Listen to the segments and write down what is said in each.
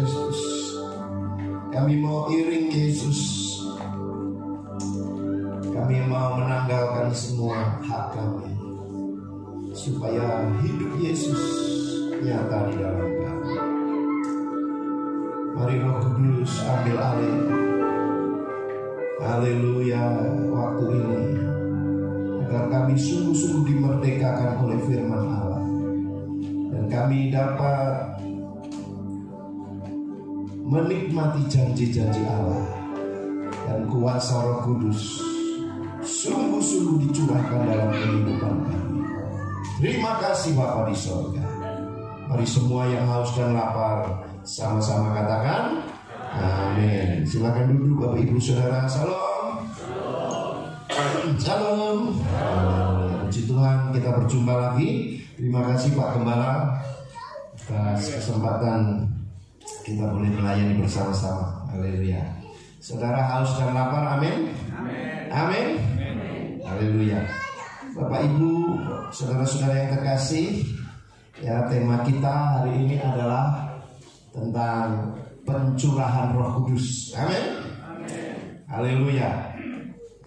Kristus. Kami mau iring Yesus. Kami mau menanggalkan semua hak kami, supaya hidup Yesus nyata di dalam kami. Mari Roh Kudus ambil alih. Haleluya, waktu ini agar kami sungguh-sungguh dimerdekakan oleh firman Allah, dan kami dapat menikmati janji-janji Allah, dan kuasa Roh Kudus sungguh-sungguh dicurahkan dalam kehidupan kami. Terima kasih Bapa di sorga. Mari semua yang haus dan lapar sama-sama katakan amin. Silakan duduk Bapak Ibu Saudara. Salam. Salam. Puji Tuhan, kita berjumpa lagi. Terima kasih Pak Gembala atas kesempatan kita boleh melayani bersama-sama. Haleluya. Saudara haus dan lapar, amin. Amin. Haleluya. Bapak Ibu, saudara-saudara yang terkasih, ya, tema kita hari ini adalah tentang pencurahan Roh Kudus. Amin. Haleluya.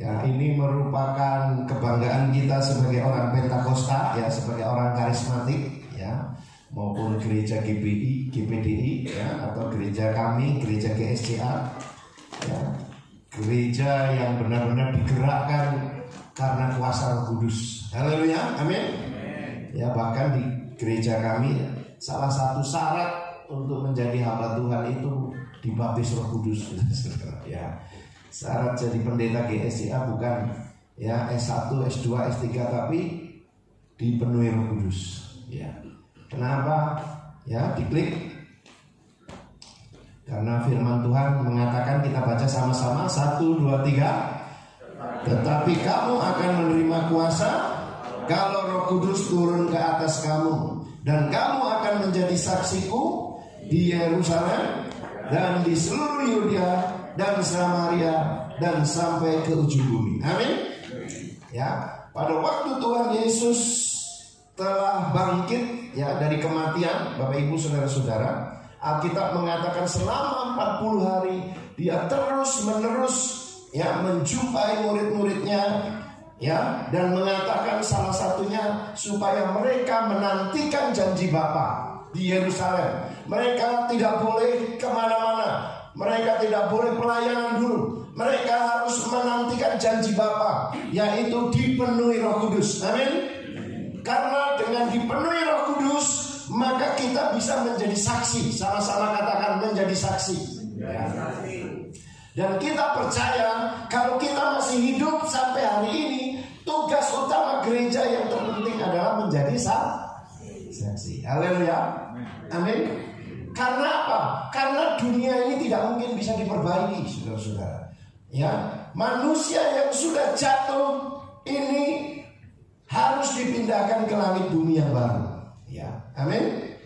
Ya, ini merupakan kebanggaan kita sebagai orang Pentakosta, ya, sebagai orang karismatik, ya, maupun gereja GPDI, ya, atau gereja kami, gereja GSCA, ya, gereja yang benar-benar digerakkan karena kuasa Roh Kudus. Haleluya. Amin. Ya, bahkan di gereja kami salah satu syarat untuk menjadi hamba Tuhan itu dibaptis Roh Kudus. Ya, syarat jadi pendeta GSCA bukan ya S1, S2, S3, tapi dipenuhi Roh Kudus. Ya. Kenapa? Ya, diklik. Karena firman Tuhan mengatakan, kita baca sama-sama 1, 2, 3. Tetapi kamu akan menerima kuasa kalau Roh Kudus turun ke atas kamu, dan kamu akan menjadi saksiku di Yerusalem dan di seluruh Yudea dan Samaria dan sampai ke ujung bumi. Amin. Ya, pada waktu Tuhan Yesus telah bangkit, ya, dari kematian, Bapak Ibu saudara-saudara, Alkitab mengatakan selama 40 hari dia terus-menerus, ya, menjumpai murid-muridnya, ya, dan mengatakan salah satunya supaya mereka menantikan janji Bapa di Yerusalem. Mereka tidak boleh kemana-mana, mereka tidak boleh pelayanan dulu, mereka harus menantikan janji Bapa, yaitu dipenuhi Roh Kudus. Amin. Karena dengan dipenuhi Roh Kudus, maka kita bisa menjadi saksi. Sama-sama katakan menjadi saksi, ya. Dan kita percaya kalau kita masih hidup sampai hari ini, tugas utama gereja yang terpenting adalah menjadi saksi. Haleluya. Amin. Karena apa? Karena dunia ini tidak mungkin bisa diperbaiki, saudara-saudara. Ya, manusia yang sudah jatuh ini harus dipindahkan ke langit bumi yang baru. Ya, amin.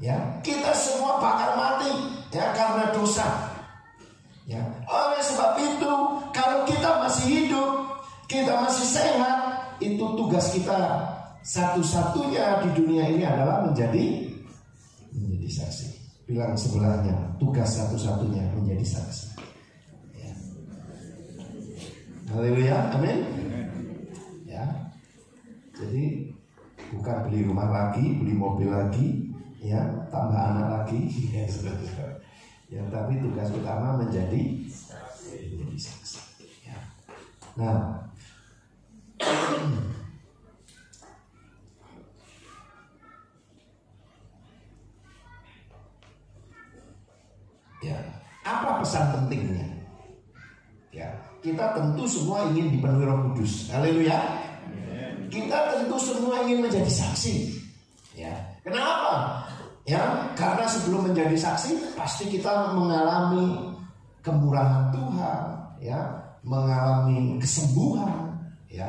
Ya, kita semua bakal mati, ya, karena dosa. Ya, oleh sebab itu, kalau kita masih hidup, kita masih sehat, itu tugas kita satu-satunya di dunia ini adalah menjadi saksi. Bilang sebelahnya, tugas satu-satunya menjadi saksi. Ya. Haleluya, amin. Ya, jadi bukan beli rumah lagi, beli mobil lagi, ya, tambah anak lagi, ya, saudara-saudara. Ya, tapi tugas utama menjadi saksi. Ya. Nah, ya, apa pesan pentingnya? Ya, kita tentu semua ingin dipenuhi Roh Kudus. Haleluya. Kita tentu semua ingin menjadi saksi. Ya, kenapa? Ya, karena sebelum menjadi saksi pasti kita mengalami kemurahan Tuhan, ya, mengalami kesembuhan, ya.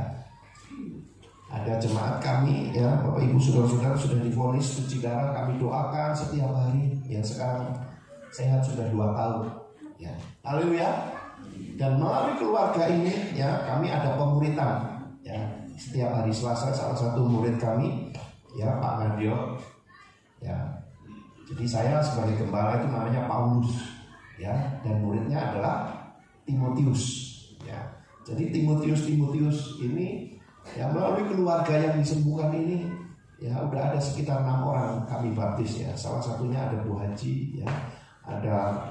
Ada jemaat kami, ya, Bapak Ibu saudara-saudara sudah divonis cuci darah, kami doakan setiap hari. Ya, sekarang sehat sudah 2 tahun, ya. Haleluya. Dan melalui keluarga ini, ya, kami ada pemuritan, ya. Setiap hari Selasa salah satu murid kami, ya, Pak Nadio, ya, Jadi saya sebagai gembala itu namanya Paulus, ya, dan muridnya adalah Timotius, ya. Jadi Timotius ini, ya, melalui keluarga yang disembuhkan ini, ya, udah ada sekitar 6 orang kami baptis, ya. Salah satunya ada Bu Haji, ya, ada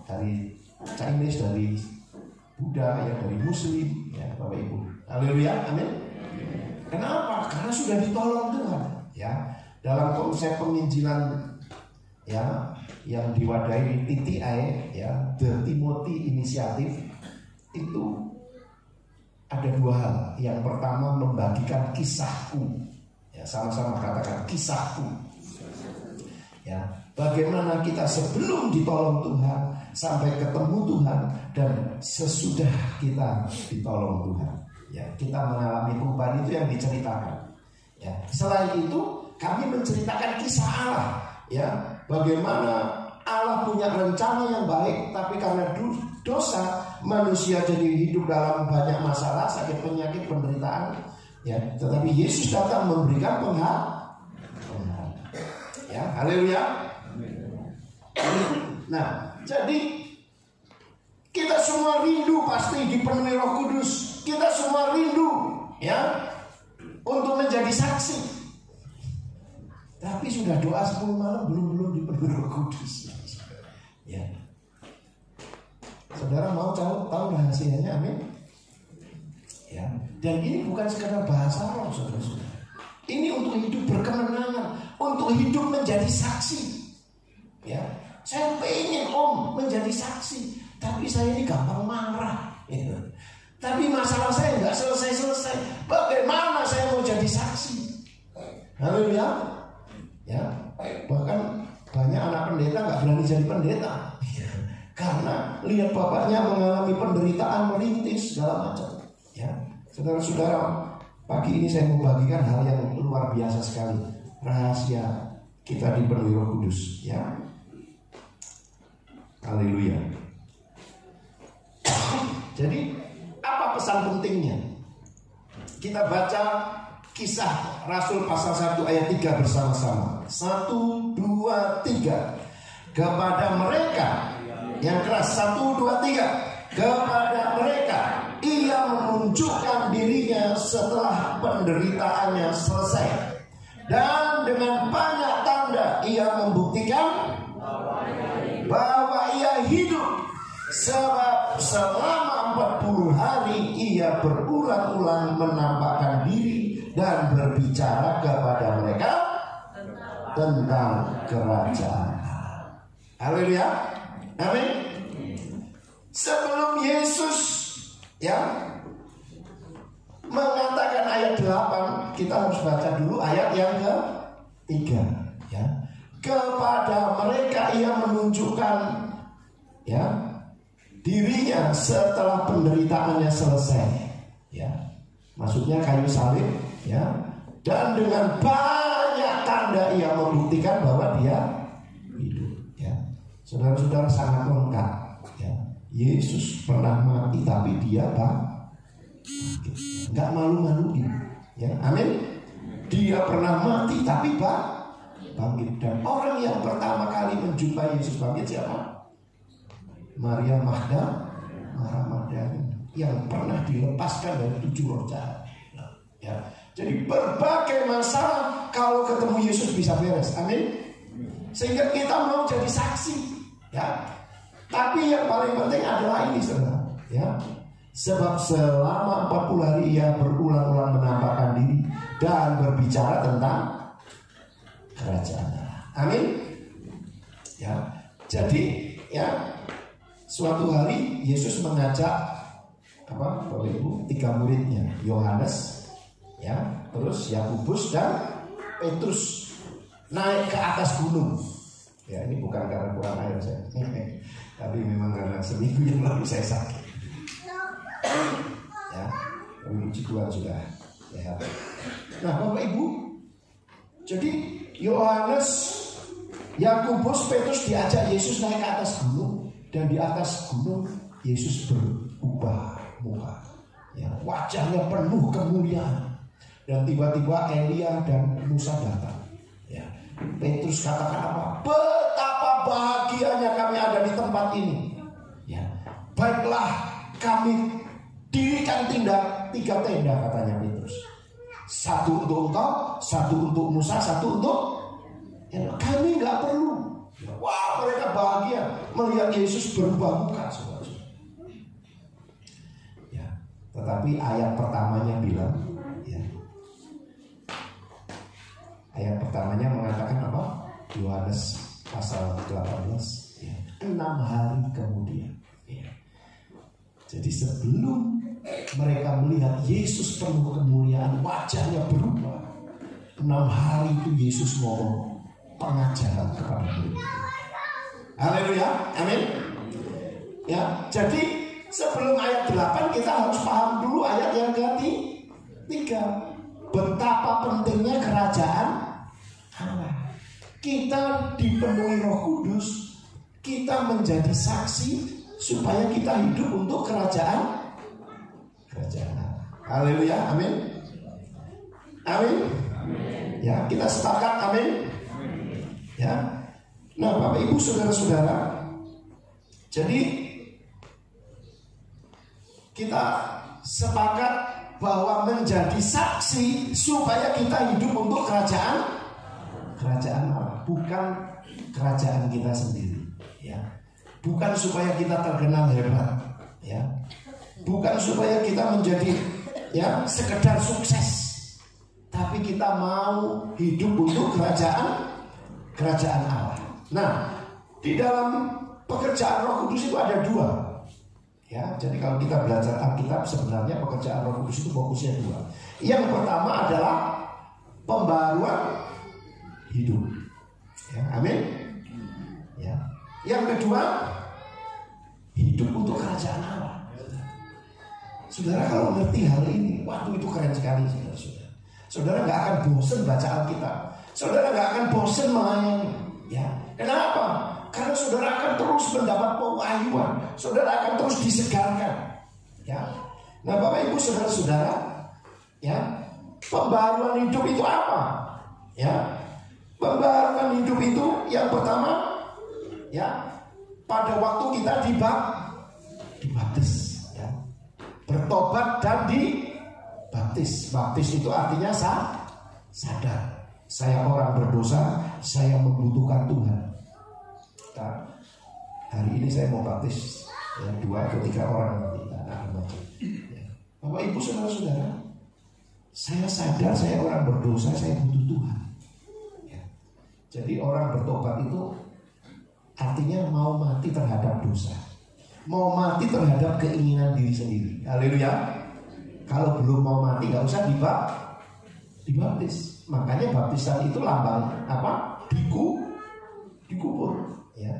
dari Chinese, dari Buddha, ya, dari Muslim, ya, Bapak Ibu. Haleluya, amin. Kenapa? Karena sudah ditolong Tuhan, ya. Dalam konsep penginjilan, ya, yang diwadahi TTI, ya, The Timothy Initiative, itu ada 2 hal. Yang pertama, membagikan kisahku, ya, sama-sama katakan kisahku, ya, bagaimana kita sebelum ditolong Tuhan, sampai ketemu Tuhan, dan sesudah kita ditolong Tuhan, ya, kita mengalami perubahan itu yang diceritakan, ya. Selain itu kami menceritakan kisah Allah, ya, bagaimana Allah punya rencana yang baik, tapi karena dosa manusia jadi hidup dalam banyak masalah, sakit, penyakit, penderitaan, ya. Tetapi Yesus datang memberikan pengharapan, ya. Haleluya. Nah, jadi kita semua rindu pasti dipenuhi Roh Kudus. Kita semua rindu, ya, untuk menjadi saksi. Tapi sudah doa 10 malam belum dipenuhi Roh Kudus, ya. Saudara mau tahu rahasianya, amin, ya. Dan ini bukan sekedar bahasa roh, saudara-saudara. Ini untuk hidup berkemenangan, untuk hidup menjadi saksi, ya. Saya pengen menjadi saksi, tapi saya ini gampang marah, ya. Tapi masalah saya nggak selesai. Bagaimana saya mau jadi saksi? Haleluya. Ya, bahkan banyak anak pendeta nggak berani jadi pendeta, ya, karena lihat bapaknya mengalami penderitaan, merintis segala macam, ya. Saudara-saudara, pagi ini saya mau bagikan hal yang luar biasa sekali, rahasia kita dipenuhi Roh Kudus, ya. Haleluya. Jadi apa pesan pentingnya? Kita baca Kisah Rasul pasal 1 ayat 3 bersama-sama. 1, 2, 3. Kepada mereka yang keras, 1, 2, 3. Kepada mereka ia menunjukkan dirinya setelah penderitaannya selesai, dan dengan banyak tanda ia membuktikan bahwa ia hidup. Sebab selama 40 hari ia berulang-ulang menampakkan diri dan berbicara kepada mereka tentang kerajaan. Haleluya, amin. Sebelum Yesus, ya, mengatakan ayat 8, kita harus baca dulu ayat yang ke-3, ya. Kepada mereka ia menunjukkan, ya, dirinya setelah penderitaannya selesai, ya. Maksudnya kayu salib, ya. Dan dengan banyak tanda ia membuktikan bahwa dia hidup, ya. Saudara-saudara, sangat lengkap, ya. Yesus pernah mati tapi dia bangkit, nggak malu-maluin, ya. Amin. Dia pernah mati tapi bangkit. Dan orang yang pertama kali menjumpai Yesus bangkit siapa? Maria Magdalena, yang pernah dilepaskan dari 7 roh jahat, ya. Jadi berbagai masalah kalau ketemu Yesus bisa beres, amin. Sehingga kita mau jadi saksi, ya. Tapi yang paling penting adalah ini, saudara, ya. Sebab selama 40 hari ia berulang-ulang menampakkan diri dan berbicara tentang kerajaan Allah, amin, ya. Jadi, ya, suatu hari Yesus mengajak Bapak Ibu 3 muridnya, Yohanes, ya, terus Yakobus dan Petrus, naik ke atas gunung. Ya, ini bukan karena kurang air saya, tapi memang karena seminggu yang lalu saya sakit. Ya, puji Tuhan sudah sehat. Nah, Bapak Ibu, jadi Yohanes, Yakobus, Petrus diajak Yesus naik ke atas gunung. Dan di atas gunung Yesus berubah muka, ya, wajahnya penuh kemuliaan. Dan tiba-tiba Elia dan Musa datang, ya. Petrus katakan apa? Betapa bahagianya kami ada di tempat ini. Ya, baiklah kami dirikan 3 tenda, katanya Petrus. 1 untuk engkau, 1 untuk Musa, 1 untuk kami, nggak perlu. Wah, mereka bahagia melihat Yesus berubah muka, saudara. Ya, tetapi ayat pertamanya bilang, ya, ayat pertamanya mengatakan apa? Yohanes pasal 18, ya, 6 hari kemudian. Ya. Jadi sebelum mereka melihat Yesus penuh kemuliaan, wajahnya berubah, 6 hari itu Yesus ngomong pengajaran kepada mereka. Haleluya, amin. Ya, jadi sebelum ayat 8 kita harus paham dulu ayat yang ketiga. Betapa pentingnya kerajaan Allah. Kita dipenuhi Roh Kudus, kita menjadi saksi supaya kita hidup untuk kerajaan Allah. Haleluya, amin. Amin. Ya, kita sepakat, amin. Ya. Nah, Bapak Ibu saudara-saudara, jadi kita sepakat bahwa menjadi saksi supaya kita hidup untuk kerajaan Allah, bukan kerajaan kita sendiri, ya. Bukan supaya kita terkenal hebat, ya. Bukan supaya kita menjadi, ya, sekedar sukses, tapi kita mau hidup untuk kerajaan Allah. Nah, di dalam pekerjaan Roh Kudus itu ada 2. Ya, jadi kalau kita belajar Alkitab, sebenarnya pekerjaan Roh Kudus itu fokusnya 2. Yang pertama adalah pembaruan hidup. Ya, amin. Ya. Yang kedua, hidup untuk kerajaan Allah. Saudara kalau ngerti hal ini, waktu itu keren sekali, saudara. Saudara nggak akan bosan baca Alkitab. Saudara nggak akan bosan melayani. Ya, kenapa? Karena saudara akan terus mendapat pewahyuan, saudara akan terus disegarkan. Ya, nah Bapak Ibu saudara-saudara, ya, pembaruan hidup itu apa? Ya, pembaruan hidup itu yang pertama, ya, pada waktu kita dibaptis, ya, bertobat dan dibaptis. Baptis itu artinya sadar. Saya orang berdosa, saya membutuhkan Tuhan. Nah, hari ini saya mau baptis, ya, 2 atau 3 orang nanti. Ya. Bapak Ibu saudara-saudara, saya sadar saya orang berdosa, saya butuh Tuhan. Ya. Jadi orang bertobat itu artinya mau mati terhadap dosa, mau mati terhadap keinginan diri sendiri. Haleluya. Kalau belum mau mati, nggak usah dibaptis. Makanya baptisan itu lambang apa? Dikubur. Ya.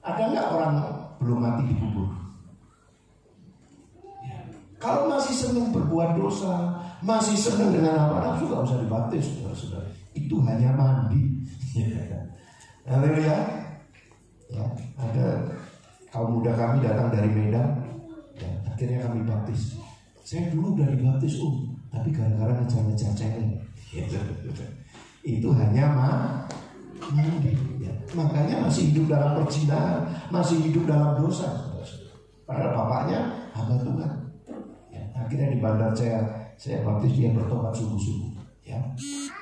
Ada nggak orang belum mati dikubur? Ya. Kalau masih senang berbuat dosa, masih senang dengan apa nafsu, nggak usah dibaptis, saudara-saudara. Itu hanya mandi. Haleluya. Ya. Ada kaum muda kami datang dari Medan, ya, akhirnya kami baptis. Saya dulu udah dibaptis, tapi gara-gara ngejar-ngejar cewek. Itu hanya mandi, ya. Makanya masih hidup dalam perzinahan, masih hidup dalam dosa. Padahal bapaknya hamba Tuhan. Ya, akhirnya di bandar saya baptis, dia bertobat sungguh-sungguh. Ya.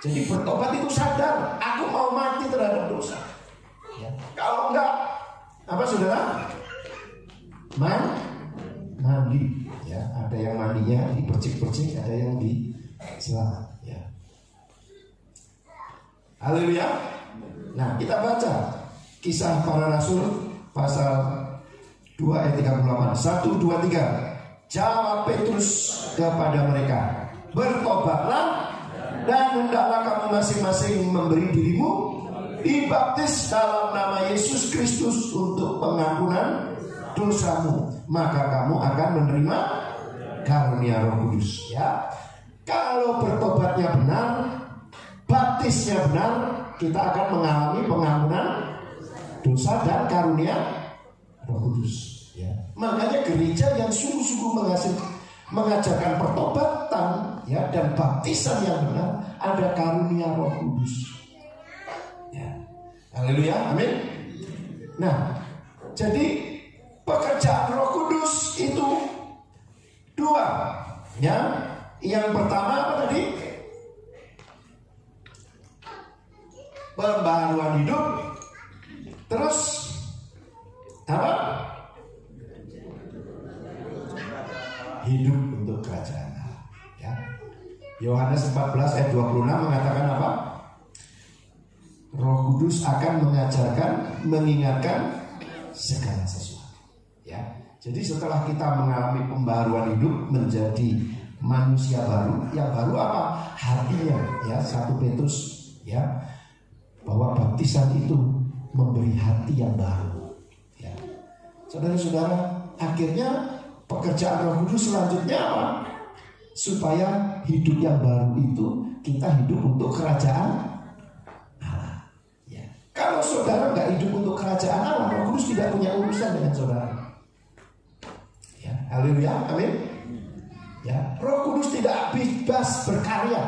Jadi bertobat itu sadar, aku mau mati terhadap dosa. Ya. Kalau enggak, apa saudara? Mandi. Ya, ada yang mandinya dipercik-percik, ada yang diselamat. Ya. Haleluya. Nah, kita baca Kisah Para Rasul pasal 2 ayat 38. 1, 2, 3. Jawab Petrus kepada mereka, bertobatlah dan hendaklah kamu masing-masing memberi dirimu dibaptis dalam nama Yesus Kristus untuk pengampunan dosamu, maka kamu akan menerima karunia Roh Kudus. Ya, kalau bertobatnya benar, baptisnya benar, kita akan mengalami pengampunan dosa dan karunia Roh Kudus. Ya. Makanya gereja yang sungguh-sungguh mengajarkan pertobatan, ya, dan baptisan yang benar, ada karunia Roh Kudus. Haleluya, amin. Nah, jadi pekerjaan Roh Kudus itu dua, ya. Yang pertama apa tadi? Pembaharuan hidup. Terus apa? Hidup untuk kerajaan Allah, ya. Yohanes 14 ayat 26 mengatakan apa? Roh Kudus akan mengajarkan, mengingatkan segala sesuatu, ya. Jadi setelah kita mengalami pembaharuan hidup menjadi manusia baru, yang baru apa? Hatinya, ya. 1 Petrus, ya, bahwa baptisan itu memberi hati yang baru, ya. Saudara-saudara, akhirnya pekerjaan Roh Kudus selanjutnya apa? Supaya hidup yang baru itu kita hidup untuk kerajaan Allah, ya. Kalau saudara nggak hidup untuk kerajaan Allah, Roh Kudus tidak punya urusan dengan saudara, ya. Haleluya, amin. Ya, Roh Kudus tidak bebas berkarya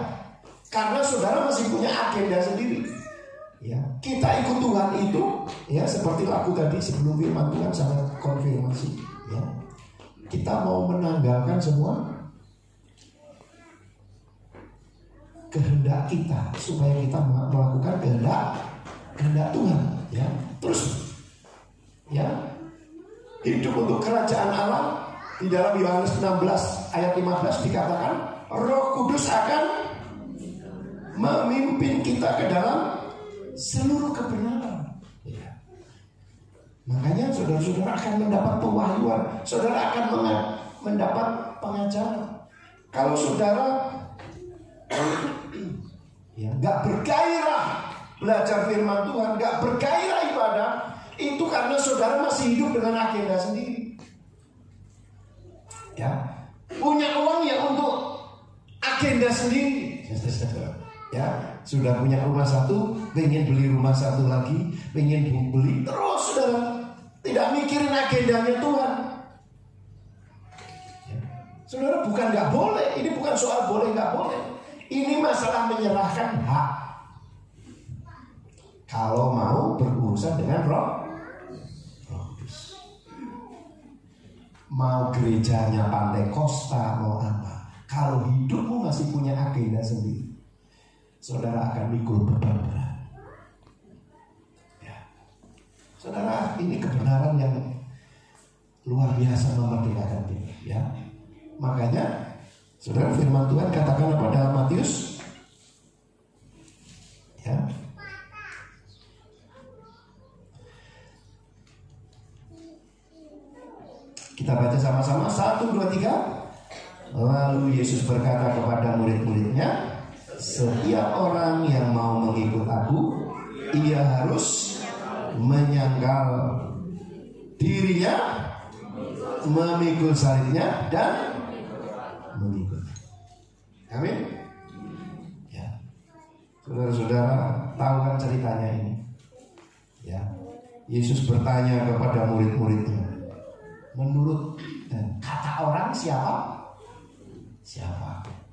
karena saudara masih punya agenda sendiri. Ya, kita ikut Tuhan itu, ya, seperti lagu tadi sebelum firman Tuhan sangat konfirmasi, ya. Kita mau menanggalkan semua kehendak kita supaya kita melakukan kehendak Tuhan, ya. Terus, ya, hidup untuk kerajaan Allah. Di dalam Yohanes 16 ayat 15 dikatakan Roh Kudus akan memimpin kita ke dalam seluruh kebenaran, ya. Makanya saudara-saudara akan mendapat pewahyuan, saudara akan mendapat pengajaran. Kalau saudara ya nggak bergairah belajar firman Tuhan, nggak bergairah ibadah, itu karena saudara masih hidup dengan agenda sendiri, ya. Punya uang ya untuk agenda sendiri, ya. Sudah punya rumah satu, pengen beli rumah satu lagi, pengen beli terus, saudara. Tidak mikirin agendanya Tuhan, ya. Saudara, bukan nggak boleh, ini bukan soal boleh nggak boleh, ini masalah menyerahkan hak. Kalau mau berurusan dengan Roh Kudus, mau gerejanya Pantekosta, mau apa, kalau hidupmu masih punya agenda sendiri, saudara akan mikul beban berat, ya. Saudara, ini kebenaran yang luar biasa memerdekakan kita, ya. Makanya saudara, firman Tuhan katakan apa dalam Matius, ya. Kita baca sama-sama, 1, 2, 3. Lalu Yesus berkata kepada murid-muridnya, setiap orang yang mau mengikut aku, ia harus menyangkal dirinya, memikul salibnya, dan mengikut. Amin. Ya, saudara-saudara tahu kan ceritanya ini, ya. Yesus bertanya kepada murid-muridnya, menurut kata orang siapa?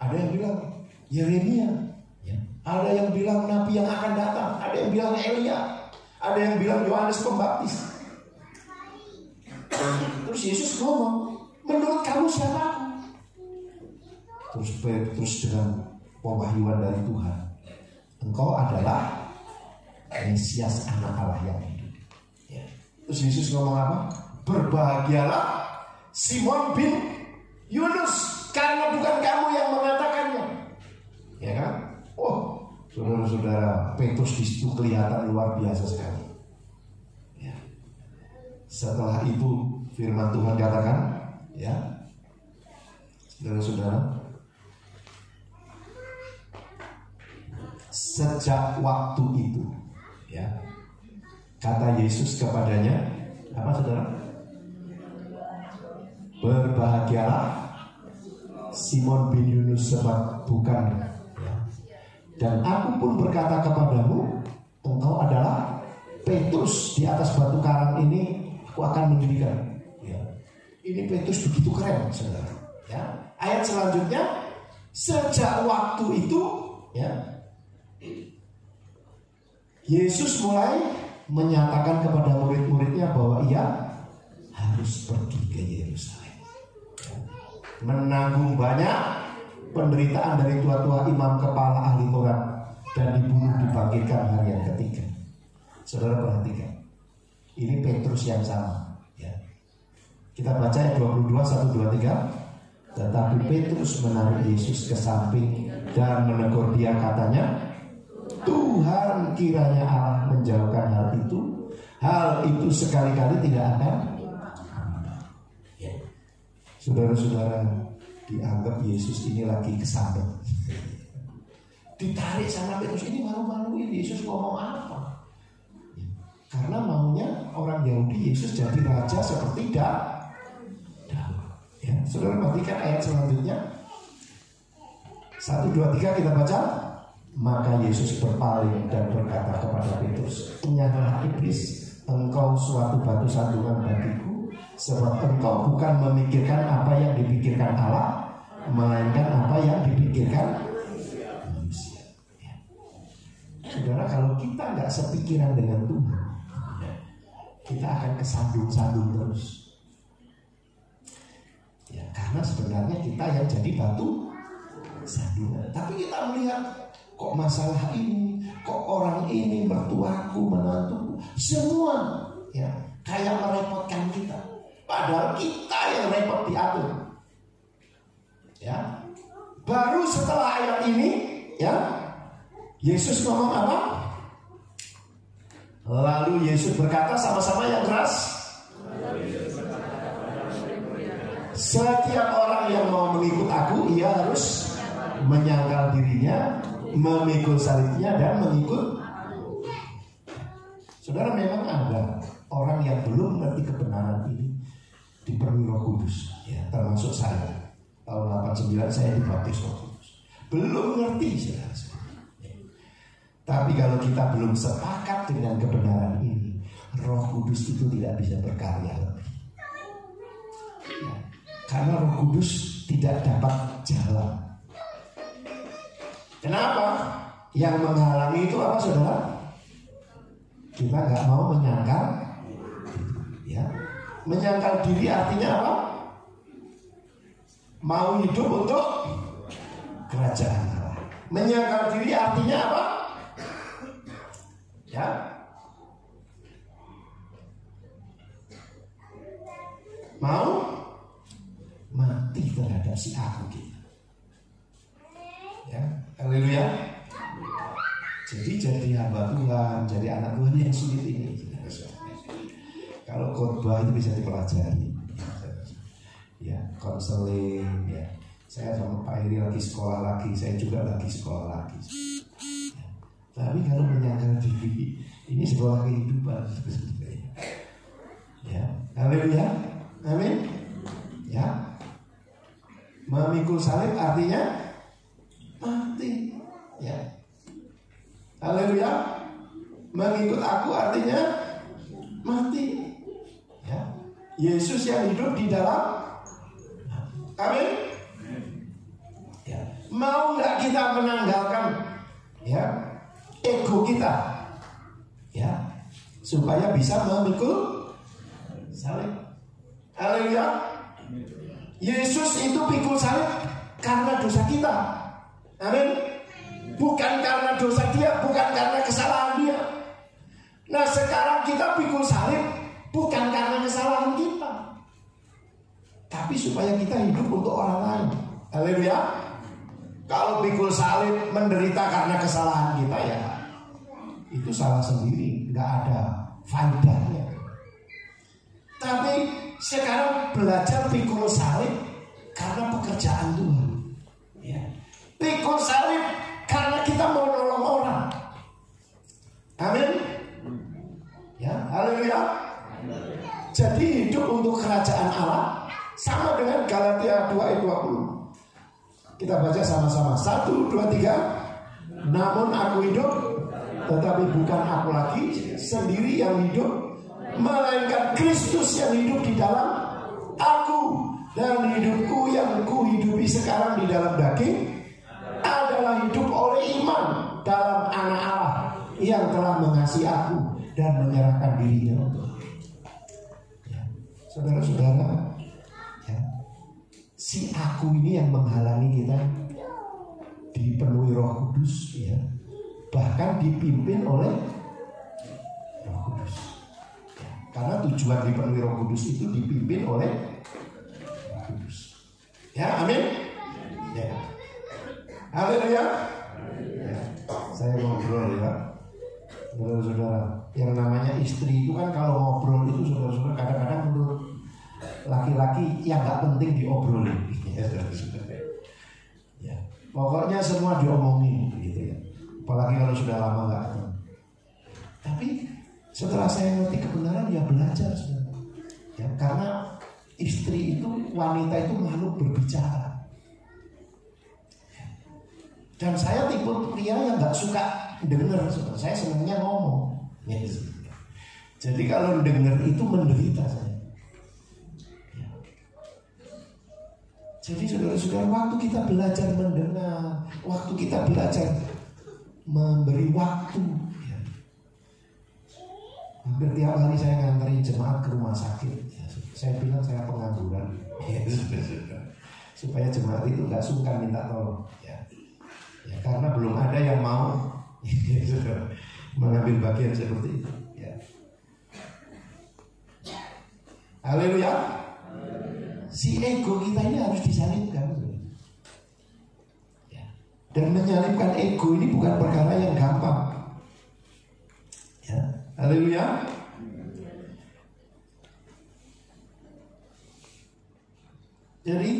Ada yang bilang Yeremia, ya. Ada yang bilang nabi yang akan datang, ada yang bilang Elia, ada yang bilang Yohanes Pembaptis. Terus Yesus ngomong, menurut kamu siapa? Terus dengan pewahyuan dari Tuhan, engkau adalah Mesias, anak Allah yang hidup, ya. Terus Yesus ngomong apa? Berbahagialah Simon bin Yunus, karena bukan kamu yang mengatakannya, ya kan? Oh, saudara-saudara, Petrus di situ kelihatan luar biasa sekali, ya. Setelah itu firman Tuhan katakan, ya, saudara-saudara, sejak waktu itu, ya, kata Yesus kepadanya, apa saudara? Berbahagialah Simon bin Yunus, sebab bukan, ya. Dan aku pun berkata kepadamu, engkau adalah Petrus, di atas batu karang ini aku akan mendirikan, ya. Ini Petrus begitu keren, saudara, ya. Ayat selanjutnya, sejak waktu itu, ya, Yesus mulai menyatakan kepada murid-muridnya bahwa ia harus pergi ke Yerusalem, menanggung banyak penderitaan dari tua-tua imam kepala ahli Taurat, dan dibunuh, dibangkitkan hari yang ketiga. Saudara perhatikan, ini Petrus yang sama ya. Kita baca ayat 22, 1, 2, 3. Tetapi Petrus menarik Yesus ke samping dan menegur dia, katanya, Tuhan, kiranya Allah menjauhkan hal itu. Hal itu sekali-kali tidak akan. Ya. Saudara-saudara, dianggap Yesus ini lagi kesambet. Ditarik sama Petrus, ini malu-maluin Yesus ngomong apa? Karena maunya orang Yahudi Yesus jadi raja seperti Daud. Ya, saudara perhatikan ayat selanjutnya. 1, 2, 3 kita baca. Maka Yesus berpaling dan berkata kepada Petrus, Nyala iblis, engkau suatu batu sandungan bagiku, sebab engkau bukan memikirkan apa yang dipikirkan Allah, melainkan apa yang dipikirkan manusia. Ya. Saudara, kalau kita nggak sepikiran dengan Tuhan, kita akan kesandung-sandung terus. Ya, karena sebenarnya kita yang jadi batu sandungan. Tapi kita melihat, kok masalah ini, kok orang ini, mertuaku, menantuku, semua ya kayak merepotkan kita. Padahal kita yang repot diatur. Ya, baru setelah ayat ini, ya, Yesus ngomong apa? Lalu Yesus berkata sama-sama yang keras, setiap orang yang mau mengikut aku, ia harus menyangkal dirinya, memikul salibnya, dan mengikut. Saudara, memang ada orang yang belum mengerti kebenaran ini, dipenuhi Roh Kudus, ya, termasuk saya. Tahun 89 saya dibaptis Roh Kudus. Belum ngerti, saudara. Tapi kalau kita belum sepakat dengan kebenaran ini, Roh Kudus itu tidak bisa berkarya lebih. Ya, karena Roh Kudus tidak dapat jalan. Kenapa? Yang menghalangi itu apa, saudara? Kita nggak mau menyangkal. Ya, menyangkal diri artinya apa? Mau hidup untuk kerajaan Allah. Menyangkal diri artinya apa? Ya, mau mati terhadap si aku kita. Ya, haleluya. Jadi hamba Tuhan, jadi anak Tuhan yang sulit ini. Kalau khotbah itu bisa dipelajari. Ya, konseling. Ya, saya sama Pak Iri lagi sekolah lagi, saya juga lagi sekolah lagi. Tapi kalau menyangkal diri, ini sebuah kehidupan. Ya, haleluya, amin. Ya, memikul salib artinya mati. Ya, haleluya. Mengikut aku artinya mati. Ya, Yesus yang hidup di dalam. Amin. Ya, mau nggak kita menanggalkan? Ya, ego kita, ya, supaya bisa memikul salib. Haleluya. Yesus itu pikul salib karena dosa kita. Amin. Bukan karena dosa dia, bukan karena kesalahan dia. Nah, sekarang kita pikul salib bukan karena kesalahan kita, tapi supaya kita hidup untuk orang lain. Haleluya. Kalau pikul salib menderita karena kesalahan kita, ya itu salah sendiri, nggak ada faedahnya. Tapi sekarang belajar pikul salib karena pekerjaan Tuhan. Ya. Pikul salib karena kita mau nolong orang. Amin. Ya, haleluya. Jadi hidup untuk kerajaan Allah sama dengan Galatia 2 ayat 20. Kita baca sama-sama. 1, 2, 3. Namun aku hidup, tetapi bukan aku lagi sendiri yang hidup, melainkan Kristus yang hidup di dalam aku. Dan hidupku yang kuhidupi sekarang di dalam daging adalah hidup oleh iman dalam Anak Allah yang telah mengasihi aku dan menyerahkan dirinya untuk ya. Saudara-saudara, ya, si aku ini yang menghalangi kita dipenuhi Roh Kudus, ya, bahkan dipimpin oleh Roh Kudus, ya. Karena tujuan dipenuhi Roh Kudus itu dipimpin oleh Roh Kudus. Ya, amin. Ya. Haleluya. Ya. Saya ngobrol ya, saudara-saudara. Yang namanya istri itu kan kalau ngobrol itu saudara-saudara kadang-kadang menurut laki-laki yang nggak penting diobrolin. Ya, saudara-saudara. Ya. Pokoknya semua diomongin gitu ya. Apalagi kalau sudah lama nggak ketemu. Tapi setelah saya ngerti kebenaran ya belajar saudara. Ya, karena istri itu, wanita itu makhluk berbicara. Dan saya tipe pria yang nggak suka dengar, saya senangnya ngomong. Yes. Jadi kalau dengar itu menderita saya. Ya. Jadi saudara-saudara, waktu kita belajar mendengar, waktu kita belajar memberi waktu, ya. Hampir tiap hari saya nganterin jemaat ke rumah sakit. Ya. Saya bilang saya pengangguran, ya, supaya jemaat itu nggak sungkan minta tolong. Ya. Ya, karena belum ada yang mau mengambil bagian seperti itu. Ya. Haleluya. Si ego kita ini harus disalibkan. Ya. Dan menyalibkan ego ini bukan perkara yang gampang. Ya. Haleluya. Jadi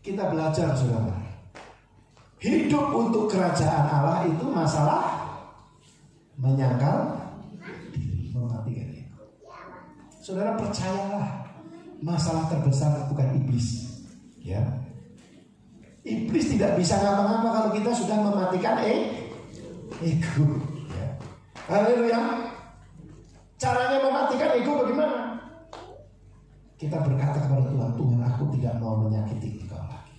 kita belajar saudara. Hidup untuk kerajaan Allah itu masalah menyangkal diri, mematikan ego. Saudara percayalah, masalah terbesar bukan iblis. Ya, iblis tidak bisa ngapa-ngapa kalau kita sudah mematikan ego. Ya. Haleluya. Caranya mematikan ego bagaimana? Kita berkata kepada Tuhan, Tuhan, aku tidak mau menyakiti Engkau lagi.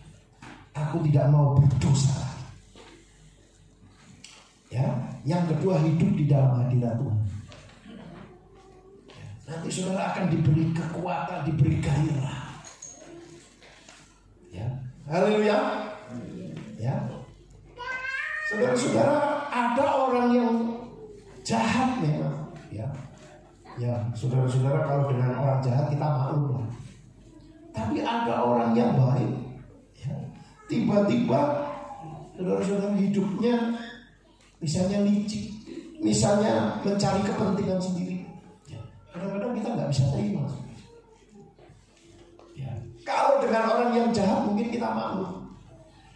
Aku tidak mau berdosa. Ya, yang kedua hidup di dalam hadirat Tuhan. Ya, nanti saudara akan diberi kekuatan, diberi gairah. Ya, haleluya. Ya, saudara-saudara, ada orang yang jahat memang. Ya, ya, saudara-saudara, kalau dengan orang jahat kita maklum lah. Tapi ada orang yang baik. Tiba-tiba saudara-saudara hidupnya misalnya licik, misalnya mencari kepentingan sendiri. Kadang-kadang kita nggak bisa terima. Ya. Kalau dengan orang yang jahat mungkin kita malu,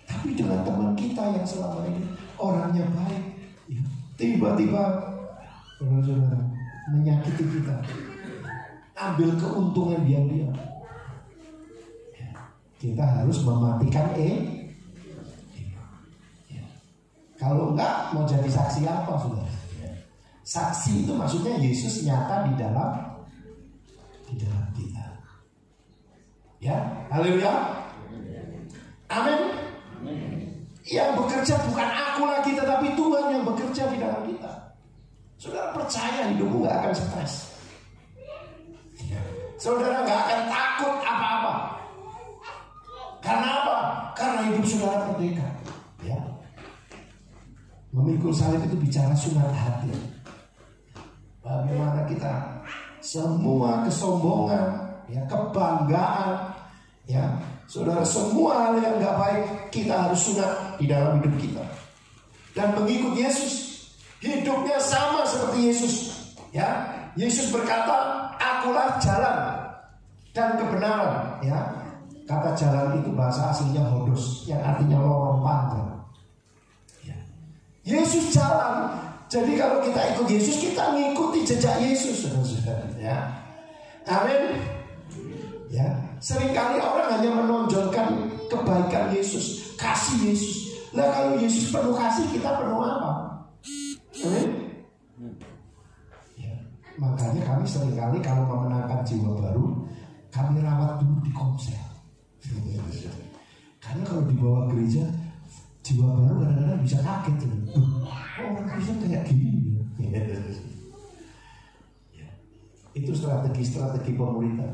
tapi dengan teman kita yang selama ini orangnya baik, ya, tiba-tiba saudara-saudara menyakiti kita, ambil keuntungan diam-diam. Kita harus mematikan ya. Kalau enggak mau jadi saksi apa saudara? Ya. Saksi itu maksudnya Yesus nyata di dalam kita. Ya, haleluya. Amin. Yang bekerja bukan aku lagi, tetapi Tuhan yang bekerja di dalam kita. Saudara percaya hidupmu enggak akan stres. Ya. Saudara enggak akan takut apa-apa. Karena apa? Karena hidup saudara merdeka. Ya. Memikul salib itu bicara sunat hati. Bagaimana kita semua kesombongan, ya, kebanggaan, ya, saudara, semua hal yang nggak baik kita harus sunat di dalam hidup kita. Dan mengikut Yesus, hidupnya sama seperti Yesus. Ya, Yesus berkata, "Akulah jalan dan kebenaran." Ya. Kata jalan itu bahasa aslinya hodos, yang artinya lorong panjang. Ya. Yesus jalan. Jadi kalau kita ikut Yesus, kita ngikuti jejak Yesus, saudara-saudara. Ya. Amin. Ya. Seringkali orang hanya menonjolkan kebaikan Yesus, kasih Yesus. Lah kalau Yesus penuh kasih, kita penuh apa? Amin. Ya. Makanya kami seringkali kalau memenangkan jiwa baru, kami rawat dulu di komsel. Karena kalau dibawa gereja, jiwa baru kadang-kadang bisa kaget. Orang Kristen kayak gini. Itu strategi pemerintah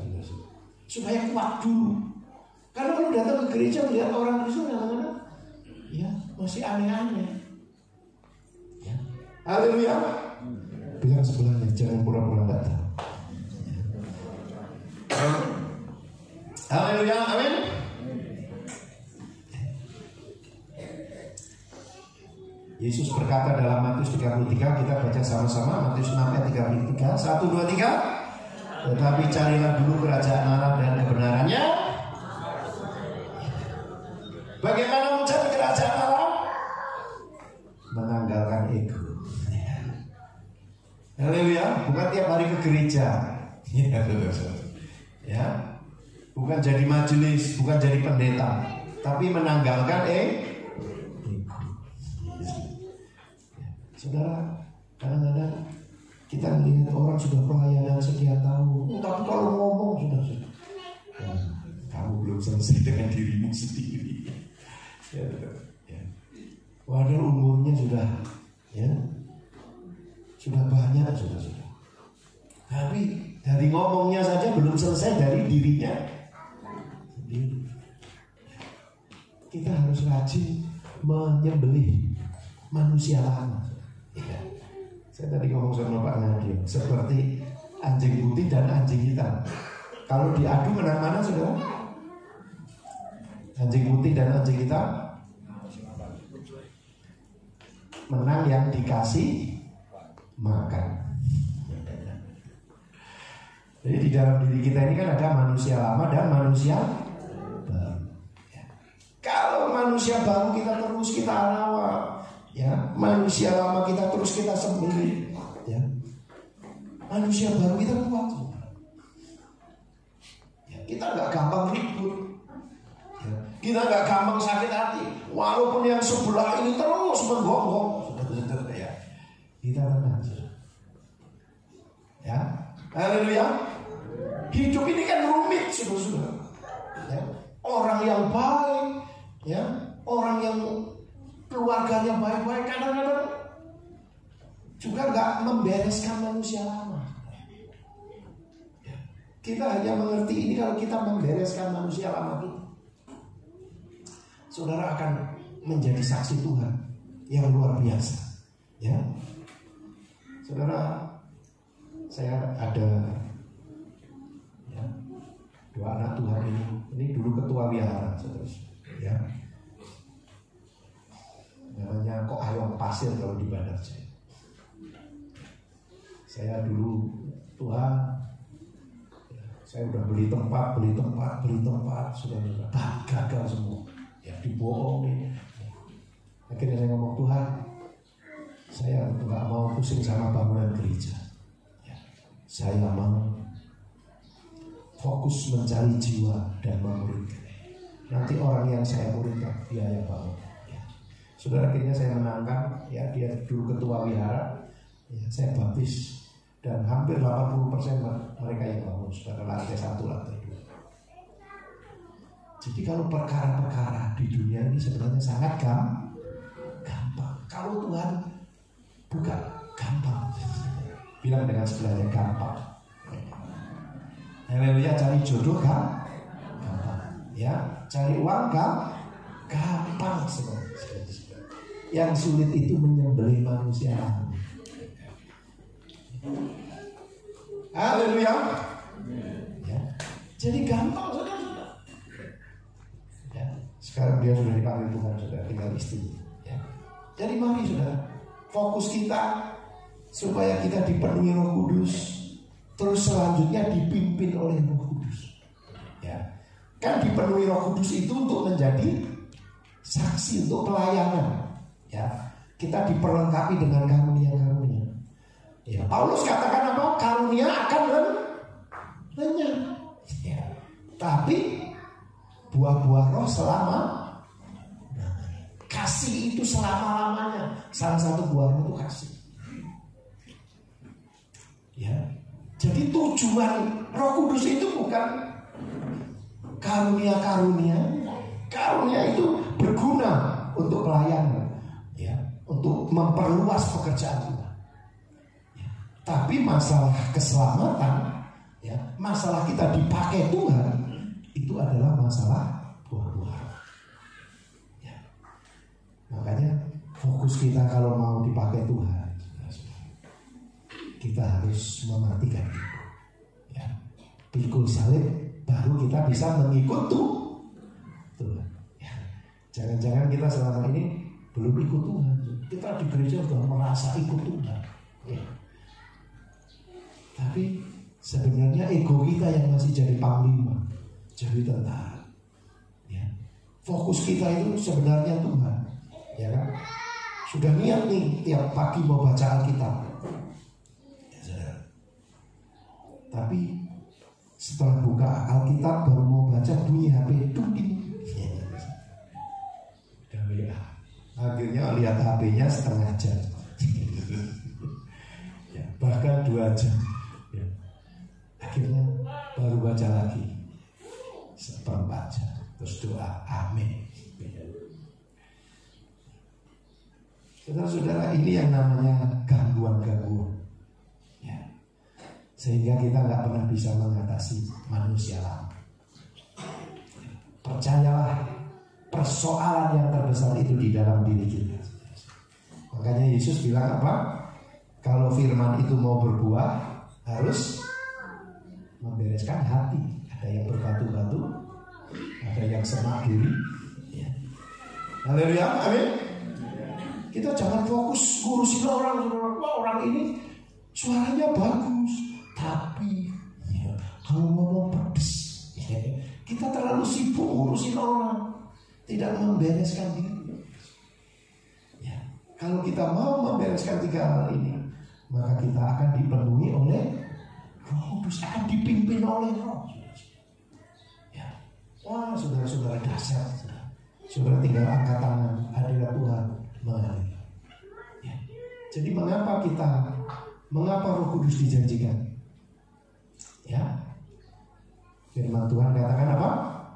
supaya kuat dulu. Karena kalau datang ke gereja melihat orang Kristen kadang-kadang ya masih aneh-aneh. Ya. Haleluya. Bilang sebelahnya jangan pura-pura nggak tahu. Haleluya, amin. Yesus berkata dalam Matius 33, kita baca sama-sama Matius 6 ayat 33. 1, 2, 3. Tetapi carilah dulu kerajaan Allah dan kebenarannya. Bagaimana mencari kerajaan Allah? Menanggalkan ego. Haleluya, bukan tiap hari ke gereja. Ya, bukan jadi majelis, bukan jadi pendeta, tapi menanggalkan ego. Saudara, kadang-kadang kita melihat orang sudah pelayanan sekian tahun, tapi kalau ngomong sudah kamu belum selesai dengan dirimu sendiri. Ya. Waduh, umurnya sudah banyak sudah. Tapi dari ngomongnya saja belum selesai dari dirinya sendiri. Kita harus rajin menyembelih manusia lama. Ya. Saya tadi ngomong sama Pak Nadio, seperti anjing putih dan anjing hitam. Kalau diadu menang mana, saudara? Anjing putih dan anjing hitam? Menang yang dikasih makan. Jadi di dalam diri kita ini kan ada manusia lama dan manusia baru. Ya. Kalau manusia baru kita rawat, ya, manusia lama kita terus kita sembelih, ya. Manusia baru kita kuat. Ya, kita nggak gampang ribut, ya. Kita nggak gampang sakit hati, walaupun yang sebelah ini terus menggonggong, ya. Kita tenang, ya. Haleluya. Hidup ini kan rumit, saudara-saudara. Ya. Orang yang baik, ya, orang yang keluarganya baik-baik kadang-kadang juga nggak membereskan manusia lama. Ya. Kita hanya mengerti ini kalau kita membereskan manusia lama kita. Saudara akan menjadi saksi Tuhan yang luar biasa. Ya, saudara, saya ada dua anak Tuhan ini dulu ketua wihara, saudara, ya. Namanya Kok Ayong Pasir kalau di Bandar Jaya. Saya dulu Tuhan, saya udah beli tempat, sudah gagal semua, ya, dibohongin. Akhirnya saya ngomong, Tuhan, saya nggak mau pusing sama bangunan gereja, ya. Saya mau fokus mencari jiwa dan memuridkan. Nanti orang yang saya muridkan biaya bangun. Ya. Saudara, akhirnya saya menangkan, ya, dia dulu ketua wihara, ya, saya baptis, dan hampir 80% mereka yang bangun, saudara, lantai 1, lantai 2. Jadi kalau perkara-perkara di dunia ini sebenarnya sangat gampang. Kalau Tuhan bukan gampang. Bilang dengan sebelahnya gampang. Haleluya, cari jodoh kan gampang, ya, cari uang kan gampang sebenarnya. Yang sulit itu menyembelih manusia. Haleluya, ya, jadi gampang, saudara. Ya, sekarang dia sudah dipanggil Tuhan, sudah tinggal istri, ya. Jadi mari, saudara, fokus kita supaya kita dipenuhi Roh Kudus. Terus selanjutnya dipimpin oleh Roh Kudus. Ya. Kan dipenuhi Roh Kudus itu untuk menjadi saksi, untuk pelayanan. Ya. Kita diperlengkapi dengan karunia-karunia. Ya. Paulus katakan apa? Karunia akan lenyap. Ya. Tapi buah-buah roh selama. Kasih itu selama-lamanya. Salah satu buah roh itu kasih. Ya. Jadi tujuan Roh Kudus itu bukan karunia-karunia. Karunia itu berguna untuk pelayanan, ya, untuk memperluas pekerjaan Tuhan. Ya. Tapi masalah keselamatan, ya, masalah kita dipakai Tuhan, itu adalah masalah buah-buahan. Ya. Makanya fokus kita kalau mau dipakai Tuhan, kita harus mematikan itu. Ya. Pikul salib, baru kita bisa mengikut Tuhan. Ya. Jangan-jangan kita selama ini belum ikut Tuhan. Kita di gereja sudah merasa ikut Tuhan. Ya. Tapi sebenarnya ego kita yang masih jadi panglima, jadi tentara. Ya. Fokus kita itu sebenarnya Tuhan, ya kan? Sudah niat nih tiap pagi mau baca Alkitab, ya, saudara. Tapi setelah buka Alkitab baru mau baca bunyi HP duding. Ya. Akhirnya lihat HP-nya setengah jam, ya, bahkan 2 jam. Akhirnya baru baca lagi 1/4 jam, terus doa amin. Saudara-saudara, ini yang namanya gangguan-gangguan, ya. Sehingga kita nggak pernah bisa mengatasi manusia lama. Percayalah, persoalan yang terbesar itu di dalam diri kita. Makanya Yesus bilang apa? Kalau firman itu mau berbuah, harus membereskan hati. Ada yang berbatu-batu, ada yang semak diri, ya. Haleluya, amin. Kita jangan fokus ngurusin orang. Wah, orang ini suaranya bagus, tapi ya, kalau ngomong pedes, ya, kita terlalu sibuk ngurusin orang, tidak membereskan diri. Ya, kalau kita mau membereskan 3 hal ini, maka kita akan dipenuhi oleh Roh Kudus, akan dipimpin oleh Roh. Ya. Wah, saudara-saudara dahsyat. Saudara tinggal angkat tangan, hadirat Tuhan mengalir. Ya. Jadi mengapa Roh Kudus dijanjikan? Ya. Firman Tuhan katakan apa?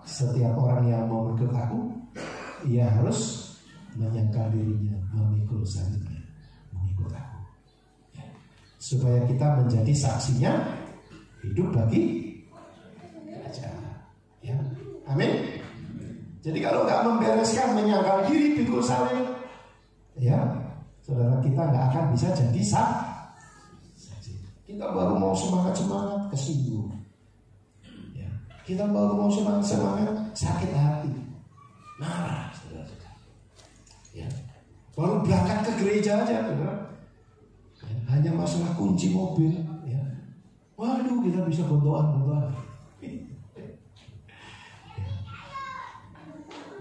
Setiap orang yang mau ikut aku, ia harus menyangkal dirinya, memikul salibnya, mengikut aku. Ya. Supaya kita menjadi saksinya hidup bagi kerajaan, ya, amin. Jadi kalau nggak membereskan, menyangkal diri, pikul salib, ya, saudara, kita nggak akan bisa jadi saksi. Kita baru mau semangat kesinggung, ya. Kita baru mau semangat sakit hati, marah, saudara. Ya. Baru berangkat ke gereja aja, saudara, ya, hanya masalah kunci mobil. Waduh, kita bisa bontoan.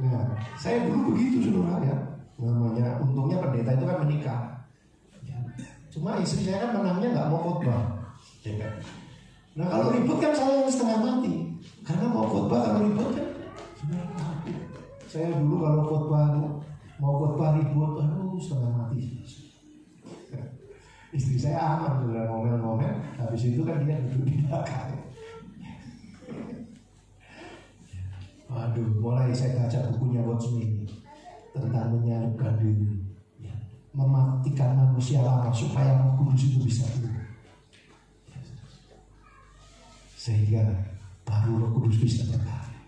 Nah, saya dulu begitu, saudara, ya. Namanya, untungnya pendeta itu kan menikah. Ya. Cuma istri saya kan menangnya nggak mau khotbah. Ya kan? Nah, kalau ribut kan saya yang setengah mati. Karena mau khotbah, kalau ribut kan. Saya dulu kalau mau khotbah ribut, aduh, setengah mati. Istri saya aman, udah ngomel-ngomel. Habis itu kan dia duduk di belakang. Waduh, mulai saya baca bukunya Watchman tentang menyalibkan diri, ya, mematikan manusia lama supaya Roh Kudus itu bisa turun, sehingga baru Roh Kudus bisa berkarya.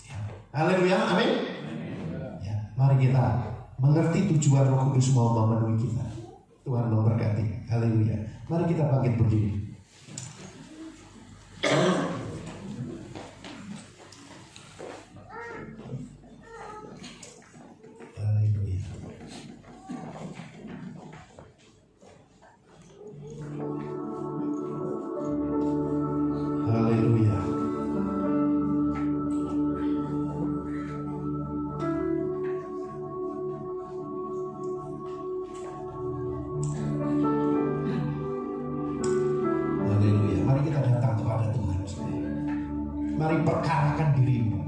Ya. Haleluya, amin. Ya, mari kita mengerti tujuan Roh Kudus mau memenuhi kita. Tuhan memberkati. Haleluya. Mari kita bangkit berdiri. Haleluya. Haleluya. Mari perkarakan dirimu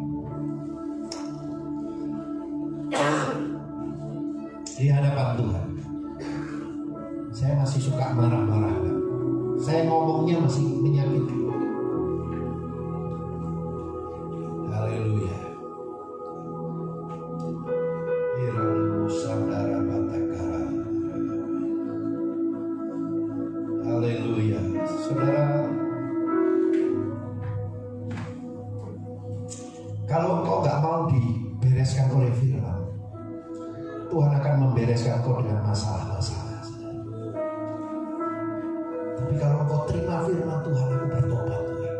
di hadapan Tuhan. Saya masih suka marah-marah, saya ngomongnya masih menyakiti. Haleluya. Iramu saudara batakara. Kalau engkau gak mau dibereskan oleh firman, Tuhan akan membereskan kau dengan masalah-masalah. Tapi kalau engkau terima firman Tuhan, aku bertobat Tuhan.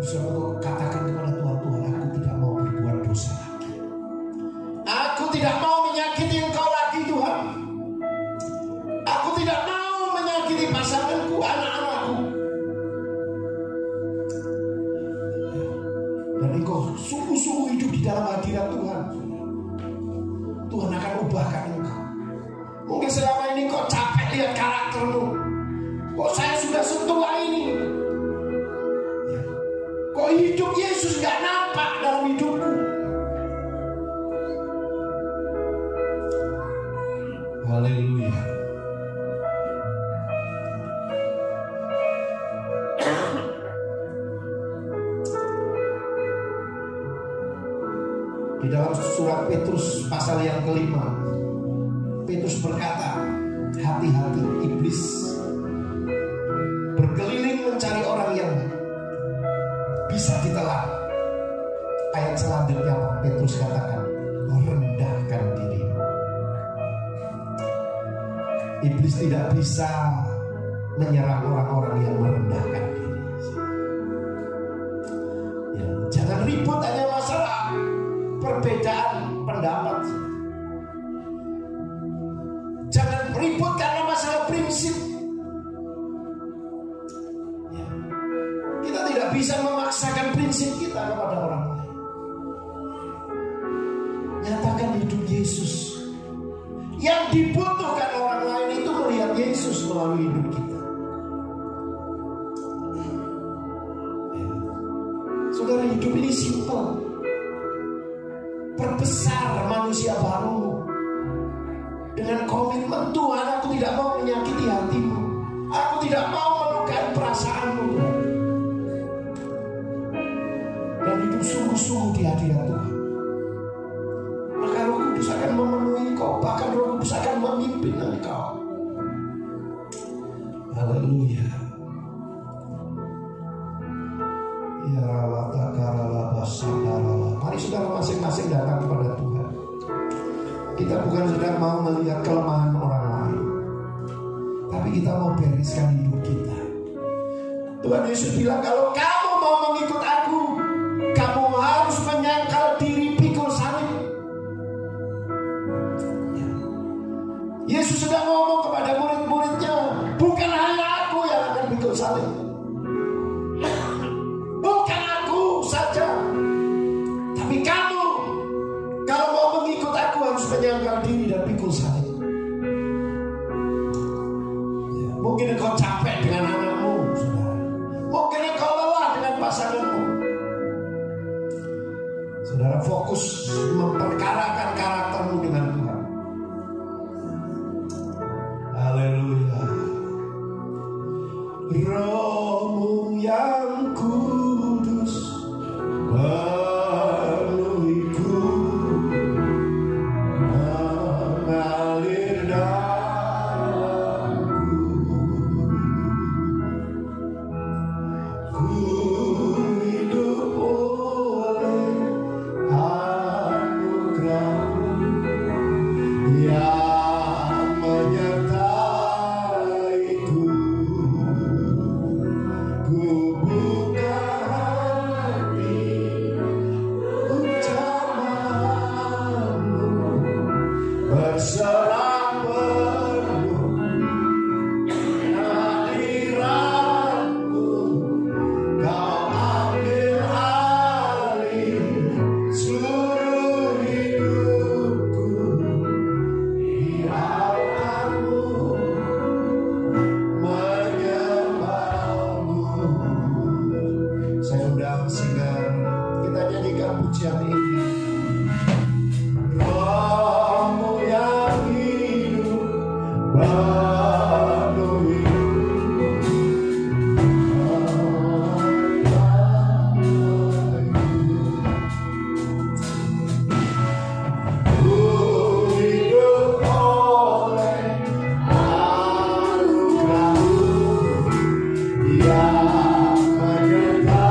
Terus engkau katakan kepada Tuhan, Tuhan aku tidak mau berbuat dosa lagi. Aku tidak mau menyakiti engkau lagi Tuhan. Aku tidak mau menyakiti pasanganku, anak-anakku. Dan engkau sungguh-sungguh hidup di dalam hadirat Tuhan. Tuhan akan ubahkan engkau. Mungkin selama ini kau capek lihat karaktermu. Kok saya sudah setua ini? Kok hidup Yesus gak nampak dalam hidupku? Haleluya. Di dalam surat Petrus pasal yang kelima, Petrus berkata, hati-hati, iblis berkeliling mencari orang yang bisa ditelan. Ayat selanjutnya Petrus katakan, rendahkan diri. Iblis tidak bisa menyerang orang-orang yang merendahkan diri. Ya, jangan ribut hanya masalah perbedaan pendapat. Jangan ribut karena masalah prinsip. Ya. Kita tidak bisa memaksakan prinsip kita kepada orang lain. Nyatakan hidup Yesus. Yang dibutuhkan orang lain itu melihat Yesus melalui hidup kita. Ya. Saudara, hidup ini simpel. Perbesar manusia baru dengan komitmen, Tuhan aku tidak mau menyakiti hatimu, aku tidak mau melukai perasaanmu, dan hidup sungguh-sungguh di hadirat Tuhan. Maka Roh Kudus akan memenuhi kau, bahkan Roh Kudus akan memimpin engkau. Haleluya. Ya mari saudara masing-masing datang kepada Tuhan. Kita bukan sedang mau melihat kelemahan orang lain, tapi kita mau bereskan hidup kita. Tuhan Yesus bilang, kalau kamu mau mengikut aku, kamu harus menyangkal diri, pikul salib. Yesus sedang ngomong kepada murid-muridnya, bukan hanya aku yang akan pikul salib. Bukan aku saja, tapi kamu kalau mau mengikut aku harus menyangkal diri dan pikul salib. Ya, mungkin engkau capek dengan anakmu, saudara. Mungkin engkau lelah dengan pasanganmu. Saudara, fokus memperkarakan karaktermu dengan Tuhan. Haleluya. Roh-Mu yang kudus penuhiku, mengalir dalamku. Ku hidup oleh anugerah-Mu yang menyertaiku. Ku buka hati untuk jamaah-Mu, berserah penuh hadirat-Mu. Kau ambil alih seluruh hidupku, biarkan-Mu menyembah-Mu. Saya undang singer, kita nyanyikan pujian ini. Roh-Mu yang hidup penuhi ku hidup oleh anugerah-Mu yang menyertaiku.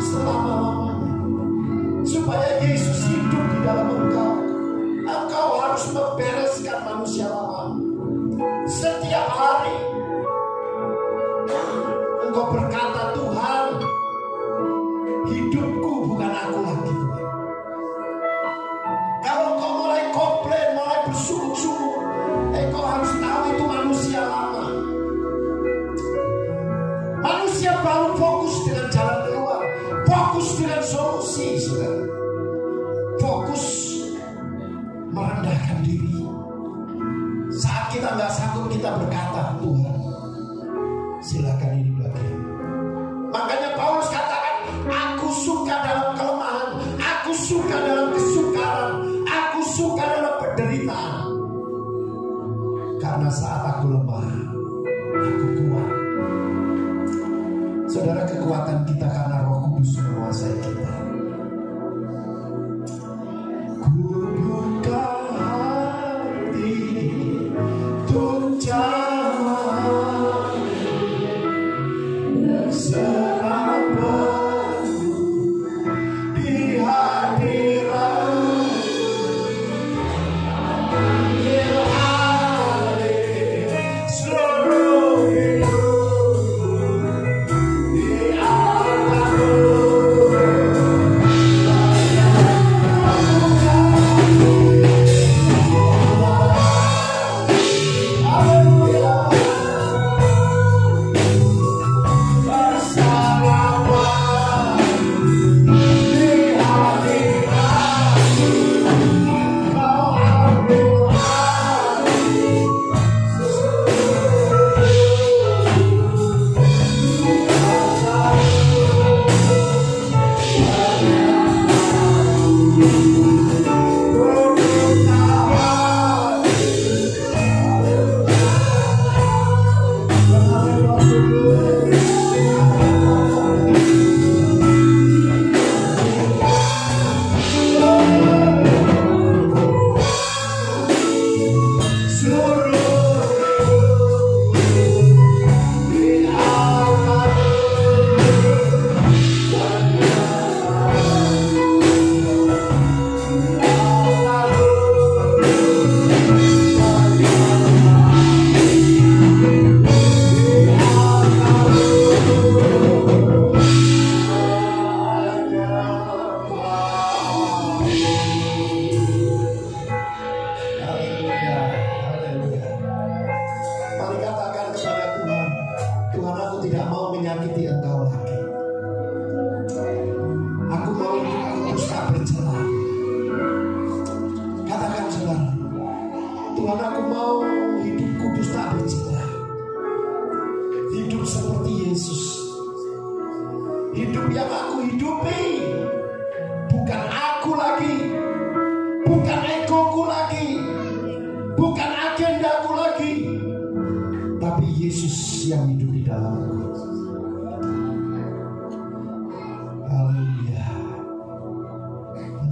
selama-lamanya. Supaya Yesus hidup di dalam engkau, engkau harus membereskan manusia lama. Setiap hari engkau berkata, Tuhan, hidupku bukan aku lagi. Kalau engkau mulai komplain, mulai bersungut-sungut, engkau harus tahu itu manusia lama. Manusia baru fokus dengan jalan keluar, fokus dengan solusi, saudara. Fokus merendahkan diri. Saat kita nggak sanggup, kita berkata, Tuhan, silakan ini bagian. Makanya Paulus katakan, aku suka dalam kelemahan, aku suka dalam kesukaran, aku suka dalam penderitaan. Karena saat aku lemah, aku kuat. Saudara, kekuatan kita karena Roh Kudus menguasai kita. Ku buka hati untuk jalan serapaku di hadirat-Mu. Ambil alih seluruh hidupku di altar-Mu.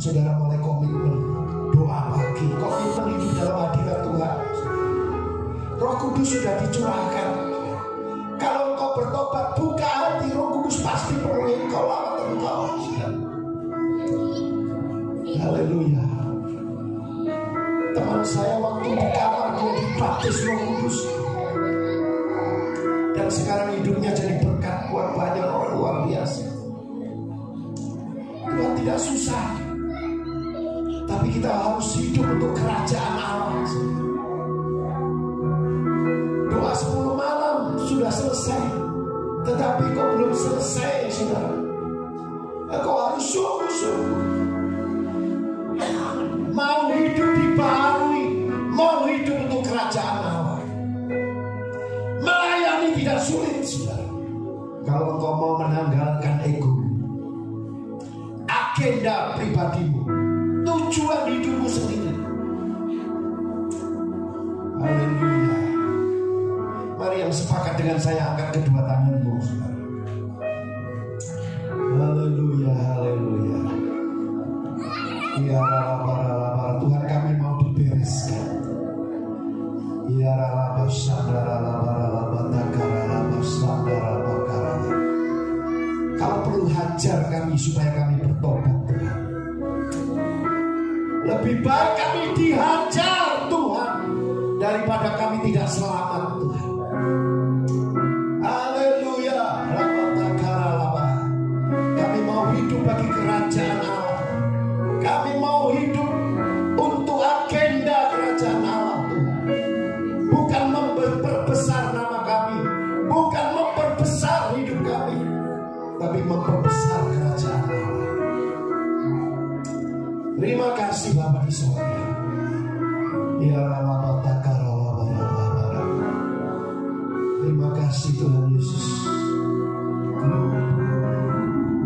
Saudara mulai komitmen doa pagi, komitmen hidup dalam hadirat Tuhan. Roh Kudus sudah dicurahkan. Kalau engkau bertobat, buka hati, Roh Kudus pasti penuhi engkau, lawat engkau. Haleluya. Teman saya waktu di kamar dia dibaptis Roh Kudus, dan sekarang hidupnya jadi berkat buat banyak orang, luar biasa. Tuhan tidak susah, tapi kita harus hidup untuk kerajaan Allah. Doa 10 malam sudah selesai, tetapi kau belum selesai, saudara. Kau harus sungguh-sungguh mau hidup dibaharui, mau hidup untuk kerajaan Allah. Melayani tidak sulit, saudara, kalau kau mau menanggalkan ego, agenda pribadimu, tujuan hidupmu sendiri. Haleluya. Mari yang sepakat dengan saya angkat kedua tanganmu, saudara. Haleluya, haleluya. Ya Rabbi, Tuhan kami mau dibereskan. Ya Rabbi, Kau perlu hajar kami supaya kami bertobat, Tuhan. Lebih baik kami dihajar, Tuhan, daripada kami tidak selamat, Tuhan. Haleluya. Kami mau hidup bagi kerajaan Allah. Kami mau hidup untuk agenda kerajaan Allah, Tuhan. Bukan memperbesar nama kami, bukan memperbesar hidup kami, tapi memperbesar kerajaan Allah. Terima kasih Bapa di sorga. Terima kasih Tuhan Yesus.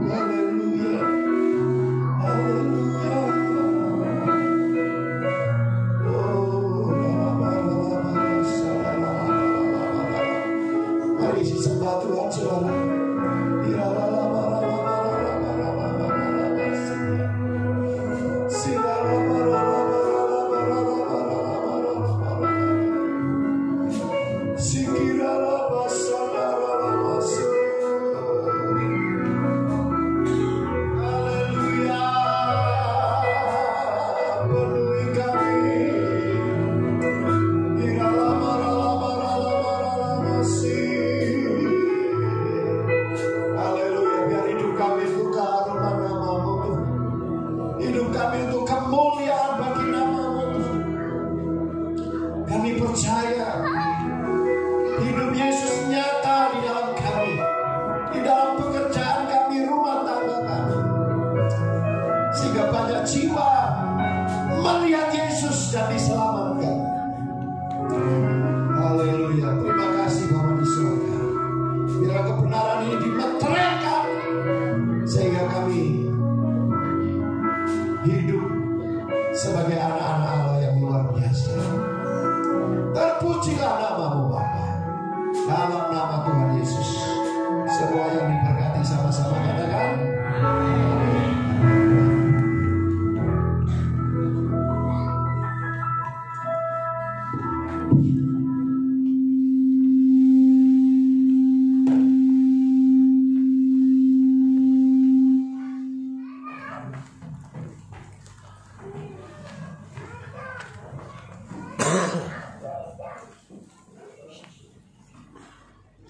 Haleluya. Haleluya. Mari sembah Tuhan saudara.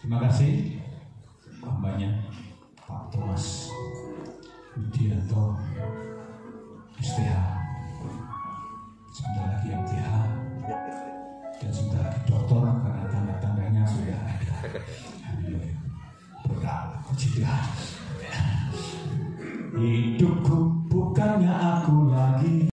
Terima kasih hambanya Pak Thomas Widianto STH, sebentar lagi MTH, dan sebentar lagi doktor karena tanda-tandanya sudah ada. Berkah, puji Tuhan. Hidupku